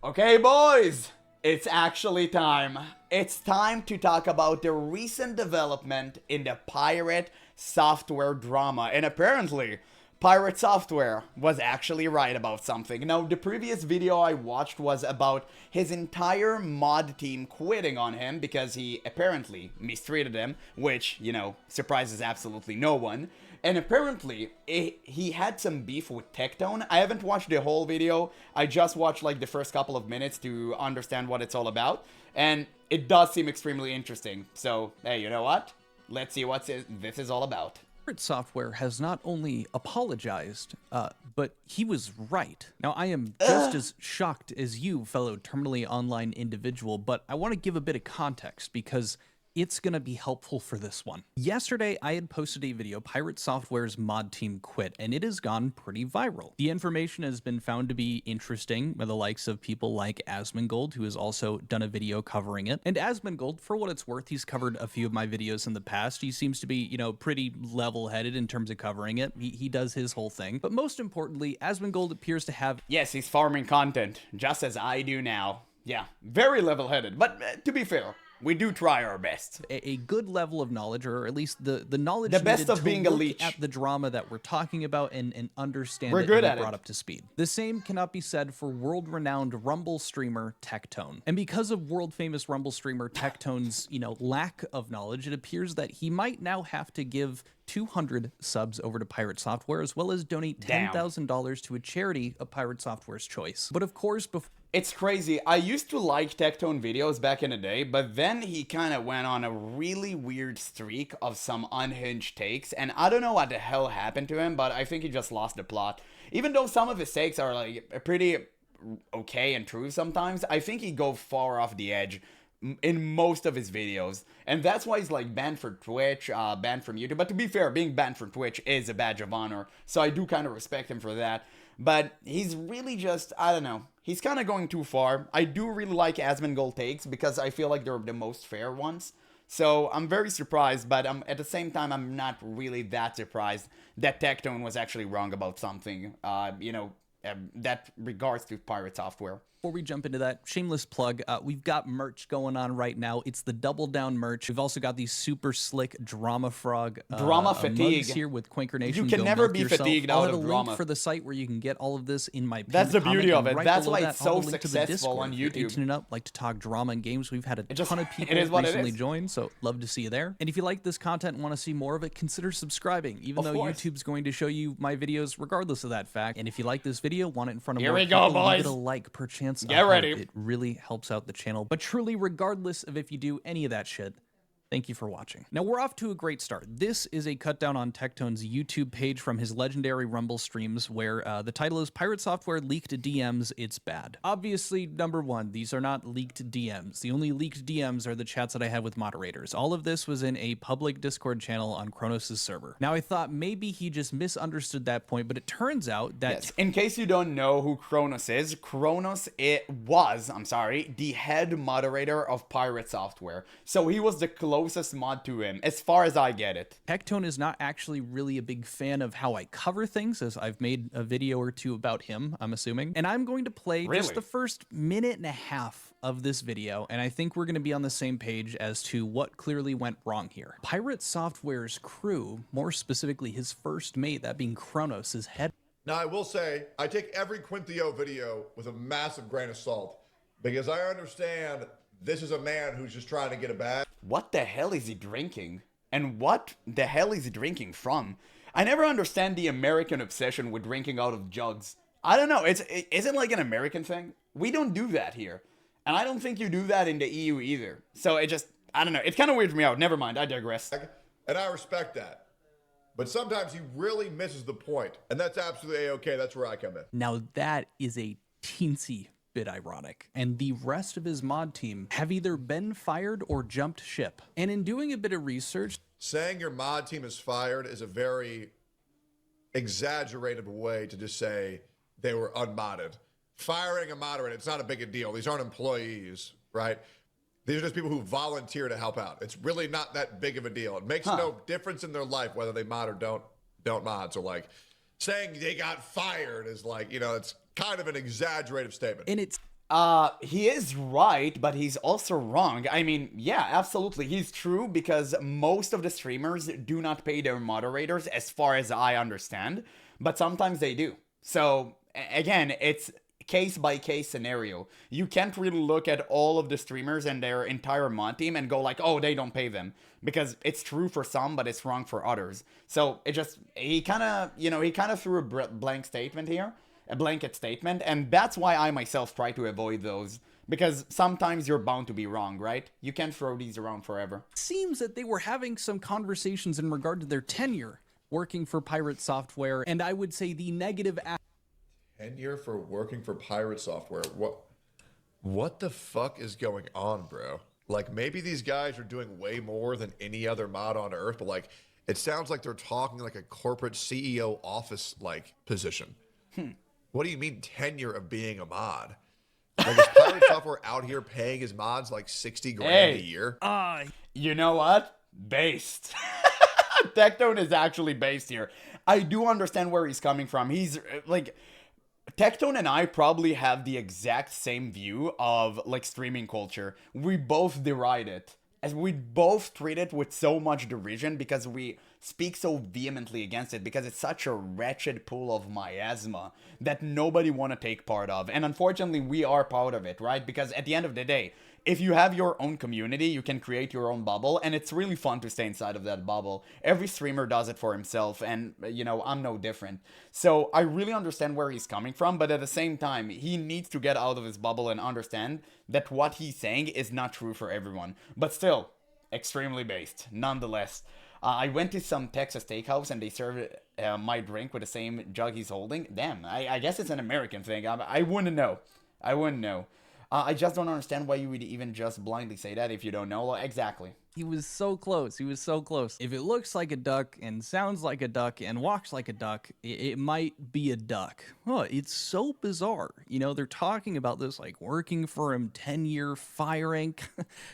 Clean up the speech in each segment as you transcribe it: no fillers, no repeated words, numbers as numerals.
Okay, boys, it's actually time. It's time to talk about the recent development in the Pirate Software drama. And apparently, Pirate Software was actually right about something. Now, the previous video I watched was about his entire mod team quitting on him because he apparently mistreated them, which, you know, surprises absolutely no one. And apparently, he had some beef with Tectone. I haven't watched the whole video. I just watched like the first couple of minutes to understand what it's all about. And it does seem extremely interesting. So, hey, you know what? Let's see what this is all about. PirateSoftware has not only apologized, but he was right. Now, I am just as shocked as you, fellow terminally online individual, but I want to give a bit of context because it's going to be helpful for this one. Yesterday, I had posted a video, Pirate Software's mod team quit, and it has gone pretty viral. The information has been found to be interesting by the likes of people like Asmongold, who has also done a video covering it. And Asmongold, for what it's worth, he's covered a few of my videos in the past. He seems to be, you know, pretty level-headed in terms of covering it. He does his whole thing. But most importantly, Asmongold appears to have... Yes, he's farming content, just as I do now. Yeah, very level-headed, but to be fair, we do try our best. A good level of knowledge, or at least the knowledge the best needed of to being a look leech at the drama that we're talking about and understand We're it good and at be brought it. up to speed. The same cannot be said for world-renowned Rumble streamer Tectone. And because of world-famous Rumble streamer Tectone's, you know, lack of knowledge, it appears that he might now have to give 200 subs over to Pirate Software, as well as donate $10,000 to a charity of Pirate Software's choice. But of course, it's crazy. I used to like Tectone videos back in the day, but then he kind of went on a really weird streak of some unhinged takes, and I don't know what the hell happened to him, but I think he just lost the plot. Even though some of his takes are like pretty okay and true sometimes, I think he go far off the edge in most of his videos, and that's why he's like banned for Twitch, banned from YouTube. But to be fair, being banned from Twitch is a badge of honor, so I do kind of respect him for that. But he's really just, I don't know, he's kind of going too far. I do really like Asmongold takes because I feel like they're the most fair ones. So I'm very surprised, but at the same time, I'm not really that surprised that Tectone was actually wrong about something, you know, that regards to Pirate Software. Before we jump into that, shameless plug, we've got merch going on right now. It's the Double Down merch. We've also got these super slick Drama Frog drama fatigue mugs here with Quaker Nation. You can never be fatigued out of drama. I'll have a link for the site where you can get all of this in my That's the beauty of it. Right That's why that, it's so I'll link to the successful Discord. on If you're YouTube. tuning up, like to talk drama and games. We've had a ton of people it is what recently it is. join, so love to see you there. And if you like this content and want to see more of it, consider subscribing, even though YouTube's going to show you my videos regardless of that fact. And if you like this video, want it in front of more people, boys. give it a like per chance. Get ready. It really helps out the channel. But truly, regardless of if you do any of that shit, thank you for watching. Now, we're off to a great start. This is a cut down on Tectone's YouTube page from his legendary Rumble streams, where the title is Pirate Software Leaked DMs, It's Bad. Obviously, number one, these are not leaked DMs. The only leaked DMs are the chats that I had with moderators. All of this was in a public Discord channel on Kronos' server. Now, I thought maybe he just misunderstood that point, but it turns out that... Yes. In case you don't know who Kronos is, Kronos was the head moderator of Pirate Software. So he was the closest mod to him, as far as I get it. Tectone is not actually really a big fan of how I cover things, as I've made a video or two about him, I'm assuming. And I'm going to play just the first minute and a half of this video, and I think we're going to be on the same page as to what clearly went wrong here. Pirate Software's crew, more specifically his first mate, that being Kronos, is head... Now, I will say, I take every Quintio video with a massive grain of salt, because I understand this is a man who's just trying to get a bag. What the hell is he drinking? And what the hell is he drinking from? I never understand the American obsession with drinking out of jugs. I don't know, is it like an American thing? We don't do that here. And I don't think you do that in the EU either. So it just, I don't know, it kind of weirds me out. Never mind, I digress. And I respect that. But sometimes he really misses the point. And that's absolutely A-okay, that's where I come in. Now that is a teensy bit ironic, and the rest of his mod team have either been fired or jumped ship. And in doing a bit of research, saying your mod team is fired is a very exaggerated way to just say they were unmodded. Firing a moderator, it's not a big a deal. These aren't employees, right? These are just people who volunteer to help out. It's really not that big of a deal. It makes no difference in their life whether they mod or don't mod. So like saying they got fired is like, you know, it's kind of an exaggerated statement. and it's He is right, but he's also wrong. I mean, yeah, absolutely. He's true because most of the streamers do not pay their moderators, as far as I understand, but sometimes they do. So, again, it's case by case scenario. You can't really look at all of the streamers and their entire mod team and go like, oh, they don't pay them. Because it's true for some, but it's wrong for others. So, he kind of, he kind of threw a blank statement here. A blanket statement, and that's why I myself try to avoid those, because sometimes you're bound to be wrong, right? You can't throw these around forever. Seems that they were having some conversations in regard to their tenure working for PirateSoftware, and I would say the negative Tenure for working for PirateSoftware. What the fuck is going on, bro? Like, maybe these guys are doing way more than any other mod on Earth, but like, it sounds like they're talking like a corporate CEO office like position. What do you mean tenure of being a mod? Like, is Pirate Software out here paying his mods like 60 grand a year? You know what? Based. Tectone is actually based here. I do understand where he's coming from. He's like, Tectone and I probably have the exact same view of like streaming culture. We both deride it. As we both treat it with so much derision because we speak so vehemently against it, because it's such a wretched pool of miasma that nobody want to take part of. And unfortunately, we are part of it, right? Because at the end of the day, if you have your own community, you can create your own bubble, and it's really fun to stay inside of that bubble. Every streamer does it for himself, and, I'm no different. So I really understand where he's coming from, but at the same time, he needs to get out of his bubble and understand that what he's saying is not true for everyone. But still, extremely based, nonetheless. I went to some Texas steakhouse, and they served my drink with the same jug he's holding. Damn, I guess it's an American thing. I wouldn't know. I just don't understand why you would even just blindly say that if you don't know. Exactly. He was so close. He was so close. If it looks like a duck and sounds like a duck and walks like a duck, it might be a duck. Oh, it's so bizarre. They're talking about this like working for him, tenure, firing.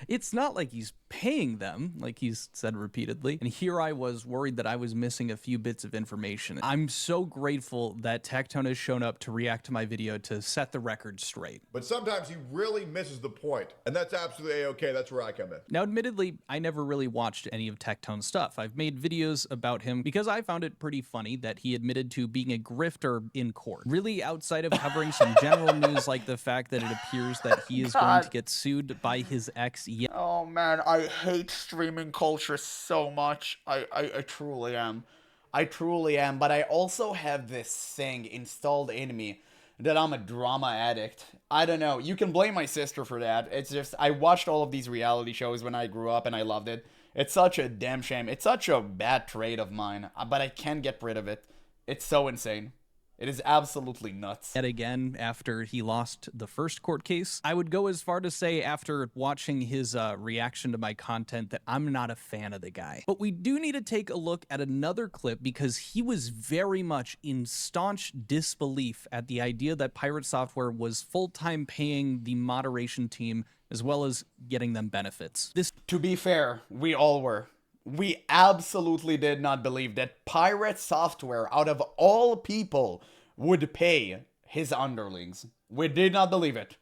It's not like he's paying them, like he's said repeatedly. And here I was worried that I was missing a few bits of information. I'm so grateful that Tectone has shown up to react to my video to set the record straight. But sometimes he really misses the point, and that's absolutely A-okay. That's where I come in. Now, admittedly, I never really watched any of Tectone's stuff. I've made videos about him because I found it pretty funny that he admitted to being a grifter in court. Really, outside of covering some general news like the fact that it appears that he is going to get sued by his ex. Oh man, I hate streaming culture so much. I truly am. But I also have this thing installed in me that I'm a drama addict. I don't know. You can blame my sister for that. It's just, I watched all of these reality shows when I grew up and I loved it. It's such a damn shame. It's such a bad trait of mine, but I can't get rid of it. It's so insane. It is absolutely nuts. Yet again, after he lost the first court case, I would go as far to say after watching his reaction to my content that I'm not a fan of the guy. But we do need to take a look at another clip because he was very much in staunch disbelief at the idea that PirateSoftware was full-time paying the moderation team as well as getting them benefits. To be fair, we all were. We absolutely did not believe that PirateSoftware, out of all people, would pay his underlings. We did not believe it.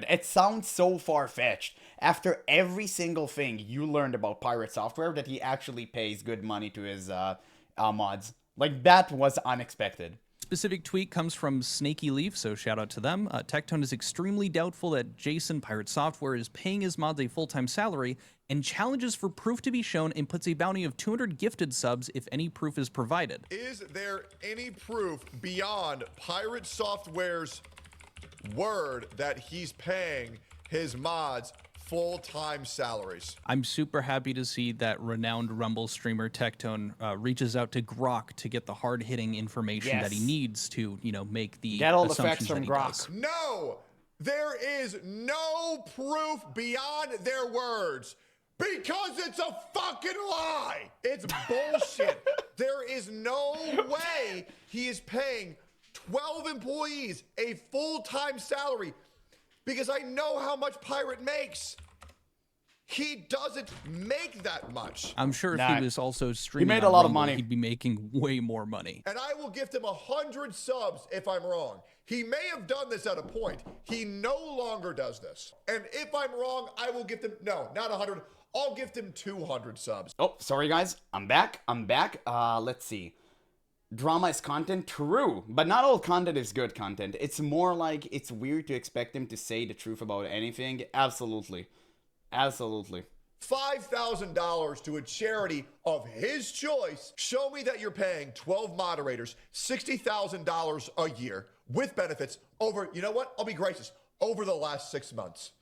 It sounds so far-fetched after every single thing you learned about PirateSoftware that he actually pays good money to his mods. Like, that was unexpected. Specific tweet comes from Snaky Leaf, so shout out to them. Tectone is extremely doubtful that Jason PirateSoftware is paying his mods a full-time salary and challenges for proof to be shown and puts a bounty of 200 gifted subs if any proof is provided. Is there any proof beyond PirateSoftware's word that he's paying his mods full-time salaries? I'm super happy to see that renowned Rumble streamer Tectone reaches out to Grok to get the hard-hitting information that he needs to, make the get all the assumptions facts from Grok. No, there is no proof beyond their words because it's a fucking lie. It's bullshit. There is no way he is paying 12 employees a full-time salary because I know how much Pirate makes. He doesn't make that much. I'm sure if Nah, he was also streaming made on a lot of Rumble, money. he'd be making way more money. And I will gift him 100 subs if I'm wrong. He may have done this at a point. He no longer does this. And if I'm wrong, I will gift him, no, not 100. I'll gift him 200 subs. Oh, sorry guys. I'm back. Let's see. Drama is content, true, but not all content is good content. It's more like it's weird to expect him to say the truth about anything. Absolutely. $5,000 to a charity of his choice. Show me that you're paying 12 moderators $60,000 a year with benefits over, you know what? I'll be gracious, over the last 6 months.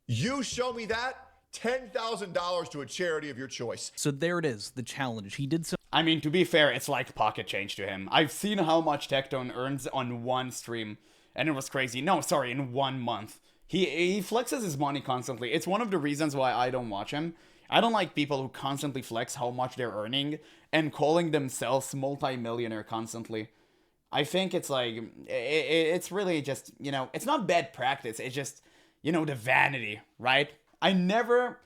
You show me that, $10,000 to a charity of your choice. So there it is, the challenge. He did some I mean, to be fair, it's like pocket change to him. I've seen how much Tectone earns on one stream, and it was crazy. No, sorry, in 1 month. He flexes his money constantly. It's one of the reasons why I don't watch him. I don't like people who constantly flex how much they're earning and calling themselves multi-millionaire constantly. I think it's like, it's really just, you know, it's not bad practice. It's just, you know, the vanity, right? I never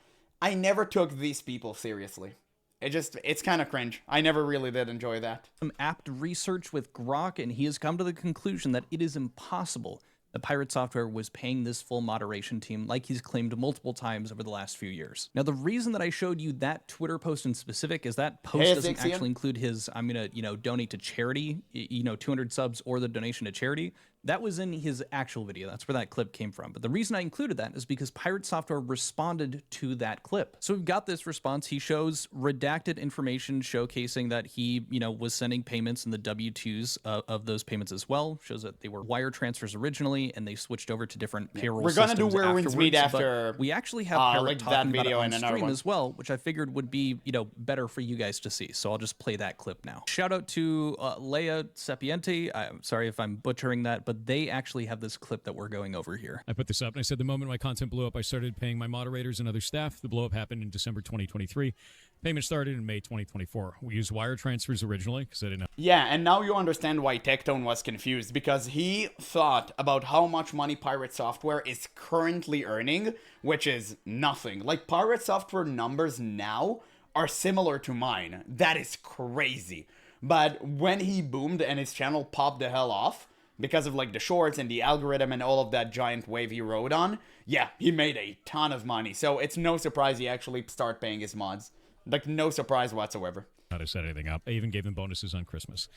took these people seriously. It's kind of cringe. I never really did enjoy that. apt research with Grok, and he has come to the conclusion that it is impossible that PirateSoftware was paying this full moderation team like he's claimed multiple times over the last few years. Now, the reason that I showed you that Twitter post in specific is that post Hey, doesn't Zixian. actually include his, I'm going to, donate to charity, 200 subs or the donation to charity. That was in his actual video. That's where that clip came from. But the reason I included that is because PirateSoftware responded to that clip. So we've got this response. He shows redacted information showcasing that he, was sending payments in the W-2s of those payments as well. Shows that they were wire transfers originally, and they switched over to different payroll We're gonna do systems Where Winds Meet afterwards, but after, we actually have Pirate like that talking about it video on and another stream one. as well, which I figured would be, better for you guys to see. So I'll just play that clip now. Shout out to Leia Sapienti. I'm sorry if I'm butchering that, but they actually have this clip that we're going over here. I put this up and I said the moment my content blew up, I started paying my moderators and other staff. The blow up happened in December 2023. Payment started in May 2024. We used wire transfers originally because I didn't know. Yeah, and now you understand why Tectone was confused, because he thought about how much money PirateSoftware is currently earning, which is nothing. Like, PirateSoftware numbers now are similar to mine. That is crazy. But when he boomed and his channel popped the hell off, because of like the shorts and the algorithm and all of that giant wave he rode on, yeah, he made a ton of money. So it's no surprise he actually started paying his mods. Like, no surprise whatsoever. How to set anything up. I even gave them bonuses on Christmas.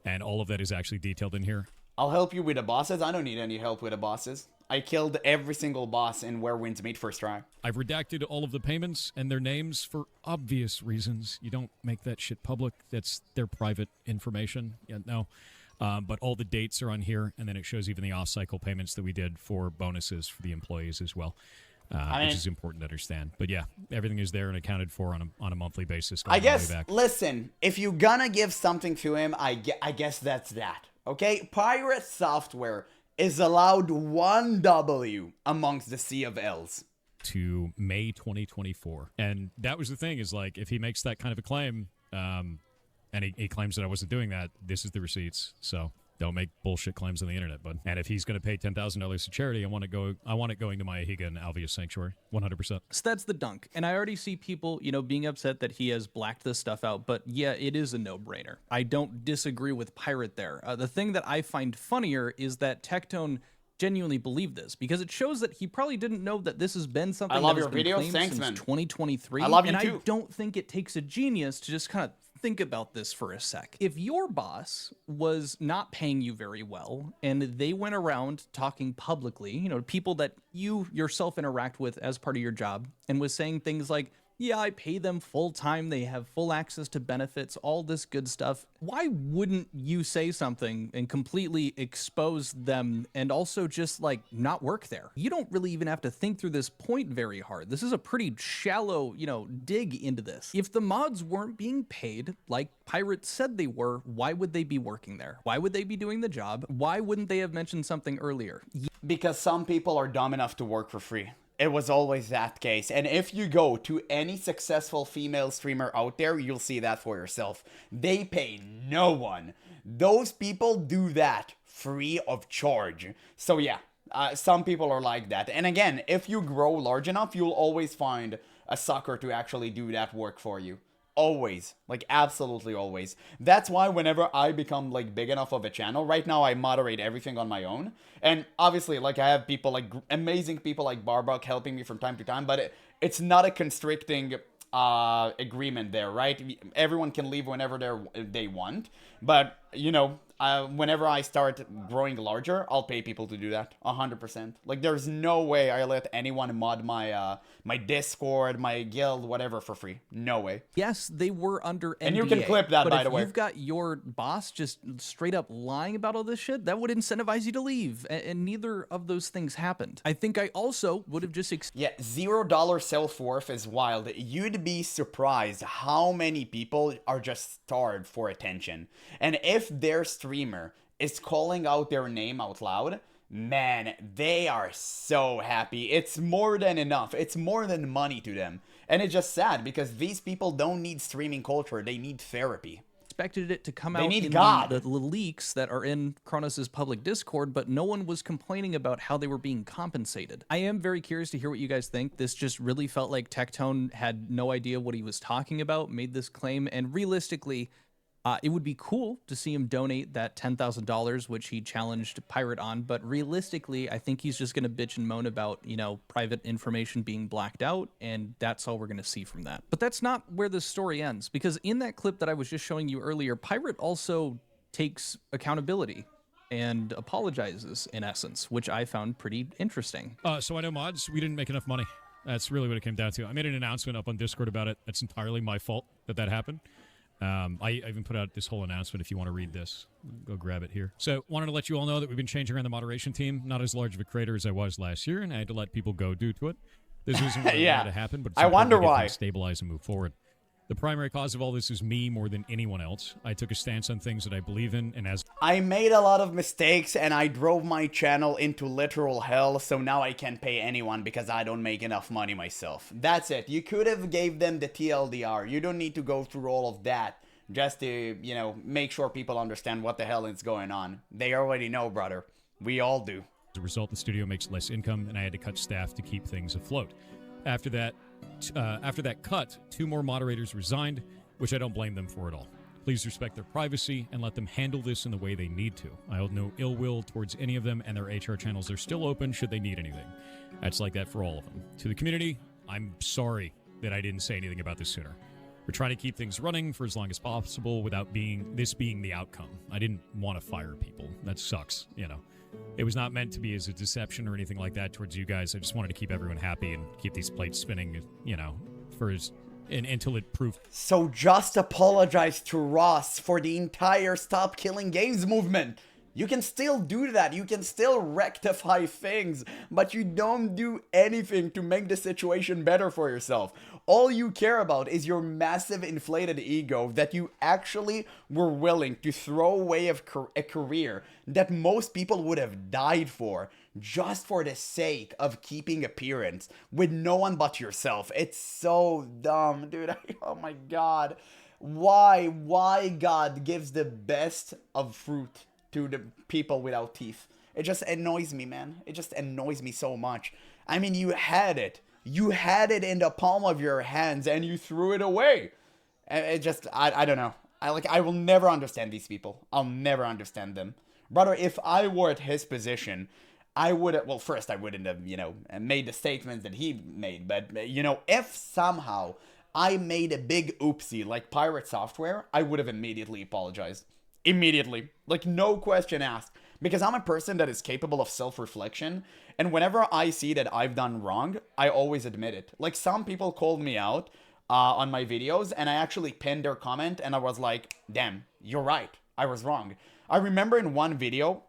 And all of that is actually detailed in here. I'll help you with the bosses. I don't need any help with the bosses. I killed every single boss in Where Winds Meet first try. I've redacted all of the payments and their names for obvious reasons. You don't make that shit public. That's their private information. Yeah, no. But all the dates are on here, and then it shows even the off-cycle payments that we did for bonuses for the employees as well, which is important to understand. But yeah, everything is there and accounted for on a monthly basis. I guess, all the way back. listen, if you're gonna give something to him, I guess that's that. Okay? PirateSoftware is allowed 1 W amongst the sea of L's. To May 2024. And that was the thing, is like, if he makes that kind of a claim, and he claims that I wasn't doing that, this is the receipts. So don't make bullshit claims on the internet, bud. And if he's going to pay $10,000 to charity, I want it going to my Ahiga and Alveus Sanctuary, 100%. So that's the dunk. And I already see people, being upset that he has blacked this stuff out. But yeah, it is a no-brainer. I don't disagree with Pirate there. The thing that I find funnier is that Tectone genuinely believed this, because it shows that he probably didn't know that this has been something I love that your has been videos. claimed Thanks, since man. 2023. I love you and too. I don't think it takes a genius to just kind of think about this for a sec. If your boss was not paying you very well and they went around talking publicly, to people that you yourself interact with as part of your job, and was saying things like, yeah, I pay them full time, they have full access to benefits, all this good stuff, why wouldn't you say something and completely expose them and also just like not work there? You don't really even have to think through this point very hard. This is a pretty shallow, dig into this. If the mods weren't being paid like Pirate said they were, why would they be working there? Why would they be doing the job? Why wouldn't they have mentioned something earlier? Because some people are dumb enough to work for free. It was always that case. And if you go to any successful female streamer out there, you'll see that for yourself. They pay no one. Those people do that free of charge. So yeah, Some people are like that. And again, if you grow large enough, you'll always find a sucker to actually do that work for you. Always. Like, absolutely always. That's why whenever I become, like, big enough of a channel, right now I moderate everything on my own. And obviously, like, I have people, like, amazing people like Barbuck helping me from time to time, but it's not a constricting agreement there, right? Everyone can leave whenever they want. But, you know, whenever I start growing larger, I'll pay people to do that 100%. Like, there's no way I let anyone mod my my Discord, my guild, whatever for free. No way. Yes, they were under NDA. And you can clip that, but by if the way. you've got your boss just straight up lying about all this shit, that would incentivize you to leave. And neither of those things happened. I think I also would have just Yeah, $0 self-worth is wild. You'd be surprised how many people are just starved for attention. And if their streamer is calling out their name out loud, man, they are so happy. It's more than enough. It's more than money to them. And it's just sad because these people don't need streaming culture. They need therapy. expected it to come They out need in God. the leaks that are in Kronos' public Discord, but no one was complaining about how they were being compensated. I am very curious to hear what you guys think. This just really felt like Tectone had no idea what he was talking about, made this claim, and realistically, it would be cool to see him donate that $10,000, which he challenged Pirate on, but realistically, I think he's just going to bitch and moan about, you know, private information being blacked out, and that's all we're going to see from that. But that's not where the story ends, because in that clip that I was just showing you earlier, Pirate also takes accountability and apologizes, in essence, which I found pretty interesting. So I know, mods, we didn't make enough money. That's really what it came down to. I made an announcement up on Discord about it. It's entirely my fault that happened. I even put out this whole announcement. If you want to read this, go grab it here. So wanted to let you all know that we've been changing around the moderation team. Not as large of a creator as I was last year, and I had to let people go due to it. This isn't what Yeah. I wanted to happen, but it's I important wonder to get why. things stabilized and move forward. The primary cause of all this is me more than anyone else. I took a stance on things that I believe in, and as I made a lot of mistakes and I drove my channel into literal hell, so now I can't pay anyone because I don't make enough money myself. That's it. You could have gave them the TLDR. You don't need to go through all of that just to, you know, make sure people understand what the hell is going on. They already know, brother. We all do. a result, the studio makes less income, and I had to cut staff to keep things afloat. After that cut, 2 more moderators resigned, which I don't blame them for at all. Please respect their privacy and let them handle this in the way they need to. I hold no ill will towards any of them, and their HR channels are still open should they need anything. That's like that for all of them. To the community, I'm sorry that I didn't say anything about this sooner. We're trying to keep things running for as long as possible without this being the outcome. I didn't want to fire people. That sucks, you know. It was not meant to be as a deception or anything like that towards you guys. I just wanted to keep everyone happy and keep these plates spinning, you know, until it proved. So just apologize to Ross for the entire Stop Killing Games movement. You can still do that. You can still rectify things, but you don't do anything to make the situation better for yourself. All you care about is your massive inflated ego that you actually were willing to throw away a career that most people would have died for just for the sake of keeping appearance with no one but yourself. It's so dumb, dude. Oh my God. Why God gives the best of fruit to the people without teeth? It just annoys me, man. It just annoys me so much. I mean, you had it. You had it in the palm of your hands and you threw it away. And it just, I don't know. I will never understand these people. I'll never understand them. Brother, if I were at his position, I would have, well, first I wouldn't have, you know, made the statements that he made. But, you know, if somehow I made a big oopsie like PirateSoftware, I would have immediately apologized. Immediately. Like, no question asked. Because I'm a person that is capable of self-reflection, and whenever I see that I've done wrong, I always admit it. Like, some people called me out on my videos, and I actually pinned their comment, and I was like, damn, you're right. I was wrong. I remember in one video,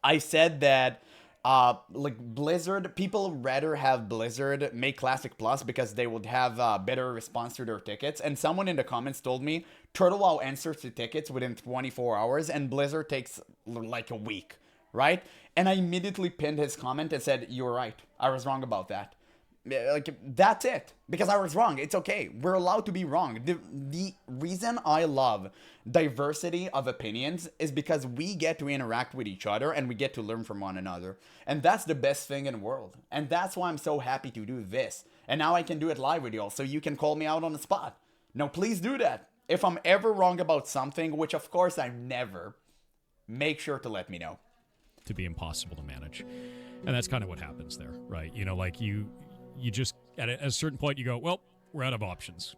I said that like Blizzard, people rather have Blizzard make Classic Plus because they would have better response to their tickets. And someone in the comments told me TurtleWow answers to tickets within 24 hours and Blizzard takes like a week, right? And I immediately pinned his comment and said, you're right. I was wrong about that. Like, that's it. Because I was wrong. It's okay. We're allowed to be wrong. The reason I love diversity of opinions is because we get to interact with each other and we get to learn from one another. And that's the best thing in the world. And that's why I'm so happy to do this. And now I can do it live with y'all, so you can call me out on the spot. No, please do that. If I'm ever wrong about something, which of course I'm never, make sure to let me know. To be impossible to manage. And that's kind of what happens there, right? You know, like you just, at a certain point, you go, well, we're out of options.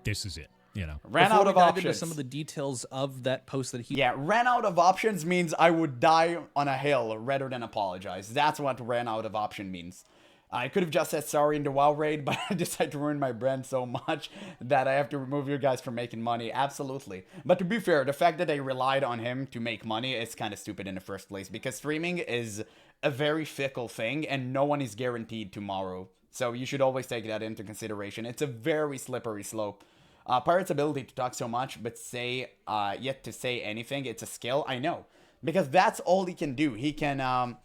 This is it, you know. Ran Before out we of dive options. into some of the details of that post that he... Yeah, ran out of options means I would die on a hill rather than apologize. That's what ran out of option means. I could have just said sorry in the WoW raid, but I decided to ruin my brand so much that I have to remove you guys from making money. Absolutely. But to be fair, the fact that they relied on him to make money is kind of stupid in the first place, because streaming is a very fickle thing and no one is guaranteed tomorrow. So you should always take that into consideration. It's a very slippery slope. Pirate's ability to talk so much, but yet to say anything, it's a skill. I know. Because that's all he can do. He can...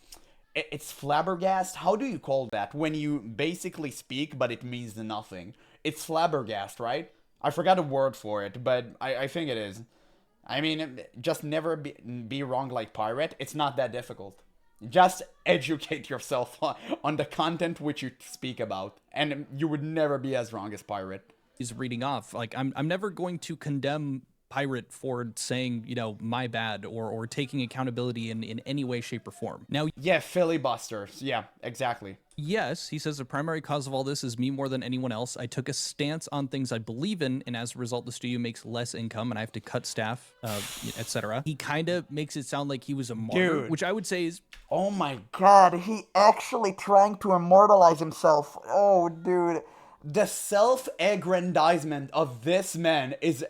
It's flabbergast. How do you call that? When you basically speak, but it means nothing. It's flabbergast, right? I forgot a word for it, but I think it is. I mean, just never be wrong like Pirate. It's not that difficult. Just educate yourself on the content which you speak about, and you would never be as wrong as Pirate. He's reading off. Like, I'm never going to condemn Pirate for saying, you know, my bad, or taking accountability in any way, shape, or form. Now, yeah, filibusters. Yeah, exactly. Yes, he says the primary cause of all this is me more than anyone else. I took a stance on things I believe in, and as a result, the studio makes less income, and I have to cut staff, etc. He kind of makes it sound like he was a martyr, Dude. which I would say is... Oh my god, he actually trying to immortalize himself. Oh, dude. The self-aggrandizement of this man is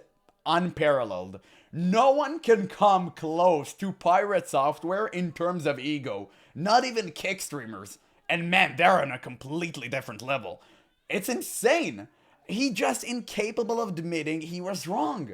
unparalleled. No one can come close to PirateSoftware in terms of ego. Not even kick streamers. And man, they're on a completely different level. It's insane. He just incapable of admitting he was wrong.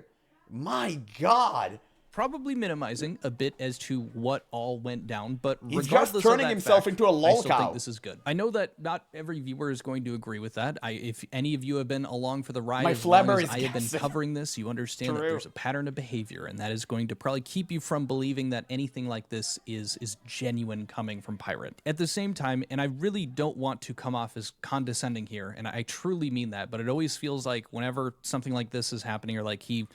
My god. Probably minimizing a bit as to what all went down, but He's regardless just turning of that himself fact, into a I lol still think cow. this is good. I know that not every viewer is going to agree with that. If any of you have been along for the ride My as long flabber as is I have been guessing. covering this, you understand that True. there's a pattern of behavior, and that is going to probably keep you from believing that anything like this is genuine coming from Pirate. At the same time, and I really don't want to come off as condescending here, and I truly mean that, but it always feels like whenever something like this is happening, or like he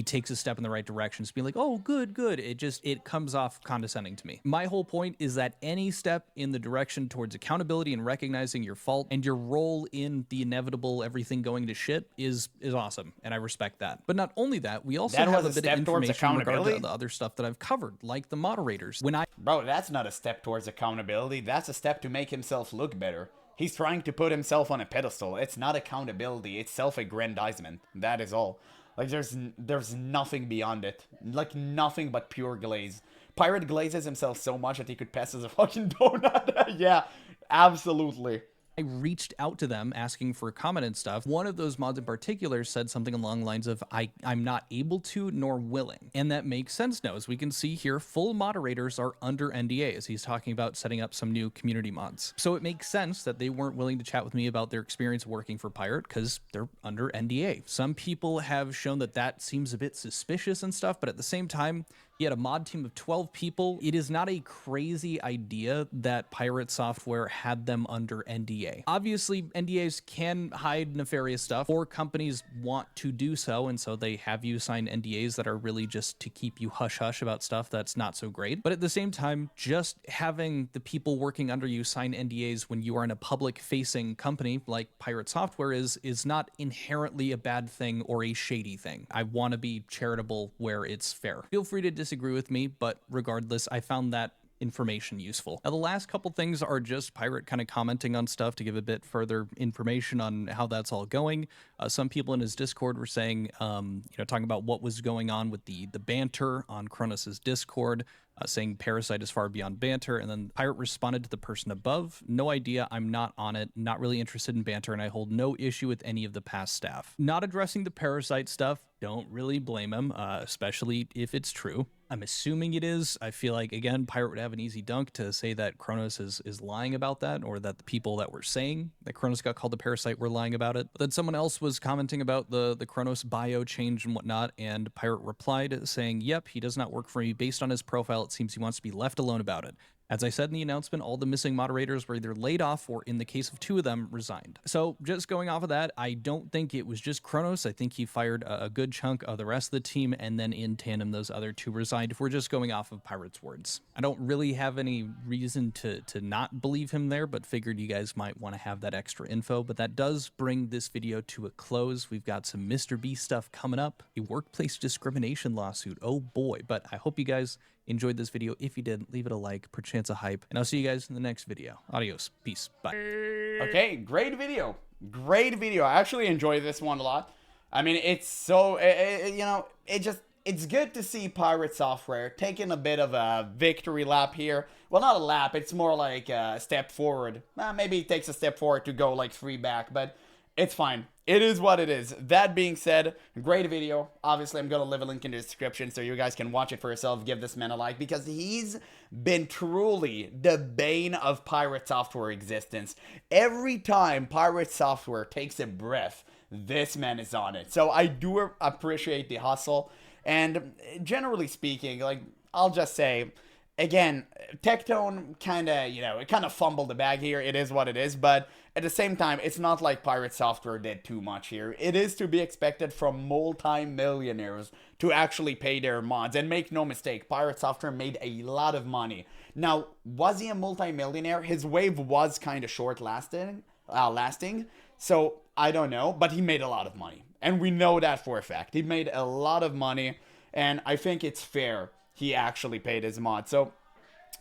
takes a step in the right direction, it's being like, oh, good. It comes off condescending to me. My whole point is that any step in the direction towards accountability and recognizing your fault and your role in the inevitable everything going to shit is awesome, and I respect that. But not only that, we also That have was a a bit of step towards information regarding accountability? the other stuff that I've covered, like the moderators. Bro, that's not a step towards accountability. That's a step to make himself look better. He's trying to put himself on a pedestal. It's not accountability. It's self-aggrandizement. That is all. Like, there's nothing beyond it. Like, nothing but pure glaze. Pirate glazes himself so much that he could pass as a fucking donut. Yeah, absolutely. I reached out to them asking for a comment and stuff. One of those mods in particular said something along the lines of, I'm not able to nor willing. And that makes sense now. As we can see here, full moderators are under NDAs. He's talking about setting up some new community mods. So it makes sense that they weren't willing to chat with me about their experience working for Pirate because they're under NDA. Some people have shown that that seems a bit suspicious and stuff, but at the same time, he had a mod team of 12 people. It is not a crazy idea that PirateSoftware had them under NDA. Obviously, NDAs can hide nefarious stuff, or companies want to do so, and so they have you sign NDAs that are really just to keep you hush-hush about stuff that's not so great. But at the same time, just having the people working under you sign NDAs when you are in a public-facing company like PirateSoftware is not inherently a bad thing or a shady thing. I want to be charitable where it's fair. Feel free to disagree with me, but regardless, I found that information useful. Now, the last couple things are just Pirate kind of commenting on stuff to give a bit further information on how that's all going. Some people in his Discord were saying, talking about what was going on with the banter on Kronos's Discord, saying Parasite is far beyond banter, and then Pirate responded to the person above, no idea, I'm not on it, not really interested in banter, and I hold no issue with any of the past staff. Not addressing the Parasite stuff, don't really blame him, especially if it's true. I'm assuming it is. I feel like, again, Pirate would have an easy dunk to say that Kronos is lying about that, or that the people that were saying that Kronos got called a parasite were lying about it. But then someone else was commenting about the Kronos bio change and whatnot, and Pirate replied saying, yep, he does not work for me. Based on his profile, it seems he wants to be left alone about it. As I said in the announcement, all the missing moderators were either laid off or, in the case of 2 of them, resigned. So just going off of that, I don't think it was just Kronos. I think he fired a good chunk of the rest of the team, and then in tandem, those other 2 resigned, if we're just going off of Pirate's words. I don't really have any reason to not believe him there, but figured you guys might want to have that extra info. But that does bring this video to a close. We've got some Mr. B stuff coming up, a workplace discrimination lawsuit. Oh boy. But I hope you guys enjoyed this video. If you did, leave it a like, perchance a hype, and I'll see you guys in the next video. Adios. Peace. Bye. Okay, great video. Great video. I actually enjoyed this one a lot. I mean, it's so, you know, it's good to see PirateSoftware taking a bit of a victory lap here. Well, not a lap, it's more like a step forward. Maybe it takes a step forward to go like 3 back, but it's fine. It is what it is. That being said, great video. Obviously, I'm going to leave a link in the description so you guys can watch it for yourself. Give this man a like because he's been truly the bane of PirateSoftware existence. Every time PirateSoftware takes a breath, this man is on it. So I do appreciate the hustle. And generally speaking, like, I'll just say, again, Tectone kind of, you know, it kind of fumbled the bag here. It is what it is. But at the same time, it's not like PirateSoftware did too much here. It is to be expected from multi-millionaires to actually pay their mods. And make no mistake, PirateSoftware made a lot of money. Now, was he a multi-millionaire? His wave was kind of short-lasting. So, I don't know. But he made a lot of money. And we know that for a fact. He made a lot of money. And I think it's fair he actually paid his mod. So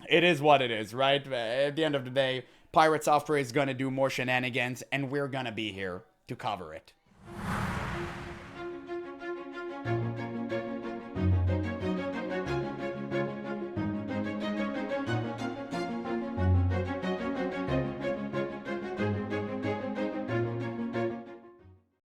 it is what it is, right? At the end of the day, PirateSoftware is going to do more shenanigans, and we're going to be here to cover it.